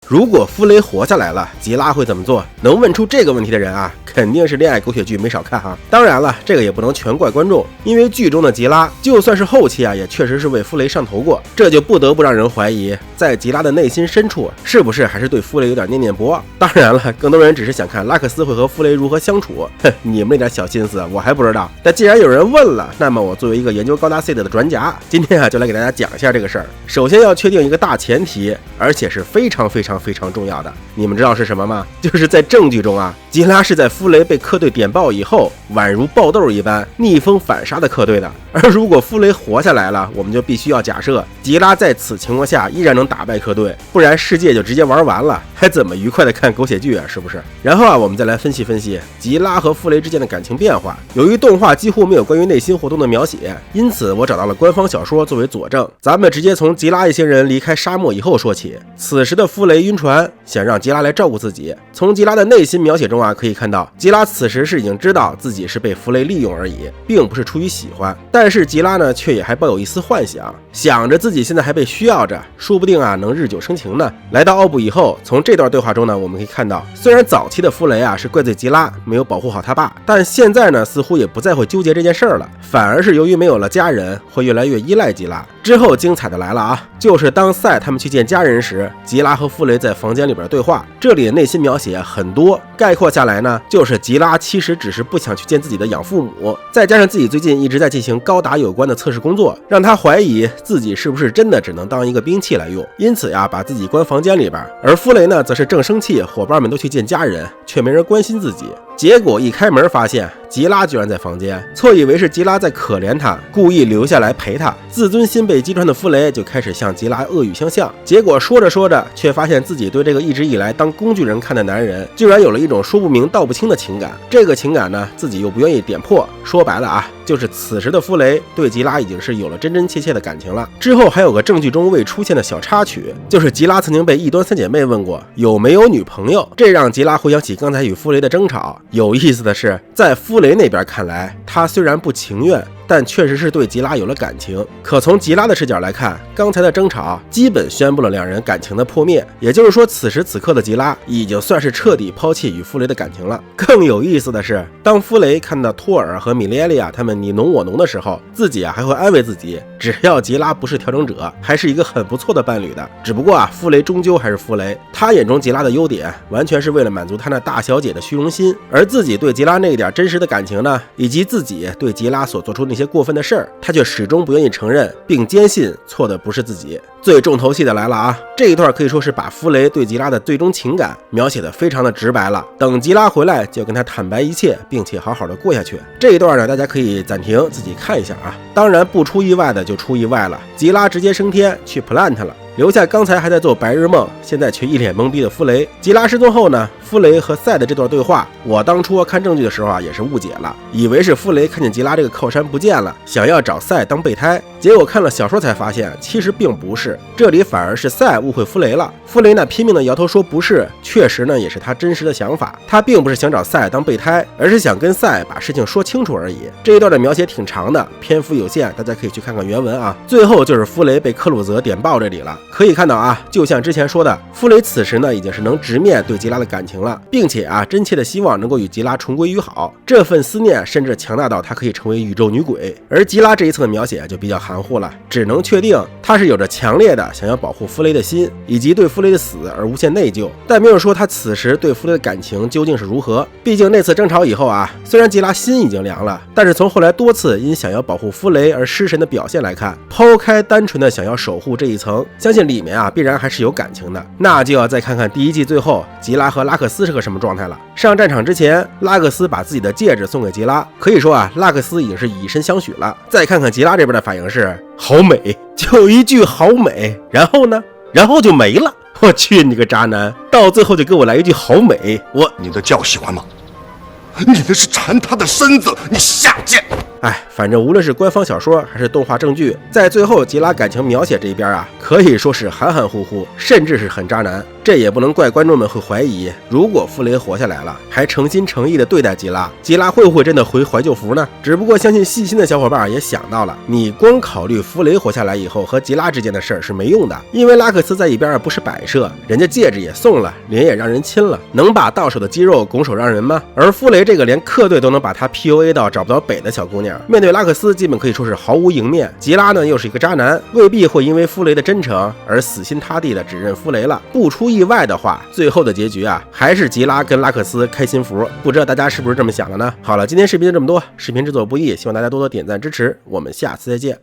如果弗雷活下来了，吉拉会怎么做？能问出这个问题的人啊，肯定是恋爱狗血剧没少看哈。当然了，这个也不能全怪观众，因为剧中的吉拉就算是后期啊，也确实是为弗雷上头过，这就不得不让人怀疑，在吉拉的内心深处，是不是还是对弗雷有点念念不忘？当然了，更多人只是想看拉克斯会和弗雷如何相处。哼，你们那点小心思我还不知道。但既然有人问了，那么我作为一个研究高达 seed 的专家，今天啊就来给大家讲一下这个事儿。首先要确定一个大前提，而且是非常重要的，你们知道是什么吗？就是在证据中啊，吉拉是在弗雷被克队点爆以后，宛如爆豆一般逆风反杀的克队的。而如果弗雷活下来了，我们就必须要假设吉拉在此情况下依然能打败克队，不然世界就直接玩完了，还怎么愉快的看狗血剧啊？是不是？然后啊，我们再来分析分析吉拉和弗雷之间的感情变化。由于动画几乎没有关于内心活动的描写，因此我找到了官方小说作为佐证。咱们直接从吉拉一行人离开沙漠以后说起。此时的弗雷晕船，想让吉拉来照顾自己。从吉拉的内心描写中啊，可以看到吉拉此时是已经知道自己是被弗雷利用而已，并不是出于喜欢。但是吉拉呢，却也还抱有一丝幻想，想着自己现在还被需要着，说不定啊能日久生情呢。来到奥布以后，从这段对话中呢，我们可以看到，虽然早期的弗雷啊是怪罪吉拉没有保护好他爸，但现在呢似乎也不再会纠结这件事儿了，反而是由于没有了家人，会越来越依赖吉拉。之后精彩的来了啊，就是当赛他们去见家人时，吉拉和弗雷在房间里边对话，这里的内心描写很多，概括下来呢，就是吉拉其实只是不想去见自己的养父母，再加上自己最近一直在进行高达有关的测试工作，让他怀疑自己是不是真的只能当一个兵器来用，因此呀，把自己关房间里边。而弗雷呢，则是正生气，伙伴们都去见家人，却没人关心自己。结果一开门发现吉拉居然在房间，错以为是吉拉在可怜他，故意留下来陪他。自尊心被击穿的弗雷就开始向吉拉恶语相向，结果说着说着，却发现自己对这个一直以来当工具人看的男人，居然有了一种说不明道不清的情感。这个情感呢，自己又不愿意点破。说白了啊，就是此时的弗雷对吉拉已经是有了真真切切的感情了。之后还有个证据中未出现的小插曲，就是吉拉曾经被异端三姐妹问过有没有女朋友，这让吉拉回想起刚才与弗雷的争吵。有意思的是，在弗雷那边看来，他虽然不情愿，但确实是对吉拉有了感情。可从吉拉的视角来看，刚才的争吵基本宣布了两人感情的破灭，也就是说此时此刻的吉拉已经算是彻底抛弃与弗雷的感情了。更有意思的是，当弗雷看到托尔和米列利亚他们你侬我侬的时候，自己啊还会安慰自己，只要吉拉不是调整者，还是一个很不错的伴侣的。只不过啊，弗雷终究还是弗雷，他眼中吉拉的优点完全是为了满足他那大小姐的虚荣心，而自己对吉拉那一点真实的感情呢，以及自己对吉拉所做出那些过分的事儿，他却始终不愿意承认，并坚信错的不是自己。最重头戏的来了啊，这一段可以说是把弗雷对吉拉的最终情感描写的非常的直白了。等吉拉回来就跟他坦白一切，并且好好的过下去。这一段呢，大家可以暂停自己看一下啊。当然不出意外的就出意外了，吉拉直接升天去 plant 了，留下刚才还在做白日梦，现在却一脸懵逼的弗雷。吉拉失踪后呢，弗雷和赛的这段对话，我当初看证据的时候啊，也是误解了，以为是弗雷看见吉拉这个靠山不见了，想要找赛当备胎，结果看了小说才发现，其实并不是，这里反而是赛误会弗雷了。弗雷呢拼命的摇头说不是，确实呢也是他真实的想法，他并不是想找赛当备胎，而是想跟赛把事情说清楚而已。这一段的描写挺长的，篇幅有限，大家可以去看看原文啊。最后就是弗雷被克鲁泽点爆这里了。可以看到啊，就像之前说的，弗雷此时呢已经是能直面对吉拉的感情了，并且啊真切的希望能够与吉拉重归于好，这份思念甚至强大到他可以成为宇宙女鬼。而吉拉这一侧的描写就比较含糊了，只能确定他是有着强烈的想要保护弗雷的心，以及对弗雷的死而无限内疚，但没有说他此时对弗雷的感情究竟是如何。毕竟那次争吵以后啊，虽然吉拉心已经凉了，但是从后来多次因想要保护弗雷而失神的表现来看，抛开单纯的想要守护这一层，相信里面啊必然还是有感情的。那就要再看看第一季最后吉拉和拉克斯是个什么状态了。上战场之前，拉克斯把自己的戒指送给吉拉，可以说啊拉克斯已经是以身相许了。再看看吉拉这边的反应是好美，就一句好美，然后呢，然后就没了。我去你个渣男，到最后就给我来一句好美，你的觉喜欢吗？你那是馋他的身子，你下贱！哎，反正无论是官方小说还是动画证据，在最后吉拉感情描写这一边啊，可以说是含含糊糊，甚至是很渣男。这也不能怪观众们会怀疑，如果弗雷活下来了，还诚心诚意的对待吉拉，吉拉会不会真的回怀旧服呢？只不过相信细心的小伙伴也想到了，你光考虑弗雷活下来以后和吉拉之间的事儿是没用的，因为拉克斯在一边不是摆设，人家戒指也送了，脸也让人亲了，能把到手的肌肉拱手让人吗？而弗雷这个连客队都能把他 PUA 到找不到北的小姑娘，面对拉克斯基本可以说是毫无赢面。吉拉呢又是一个渣男，未必会因为弗雷的真诚而死心塌地的只认弗雷了。不出意外的话，最后的结局啊，还是吉拉跟拉克斯开心服。不知道大家是不是这么想的呢？好了，今天视频就这么多，视频制作不易，希望大家多多点赞支持，我们下次再见。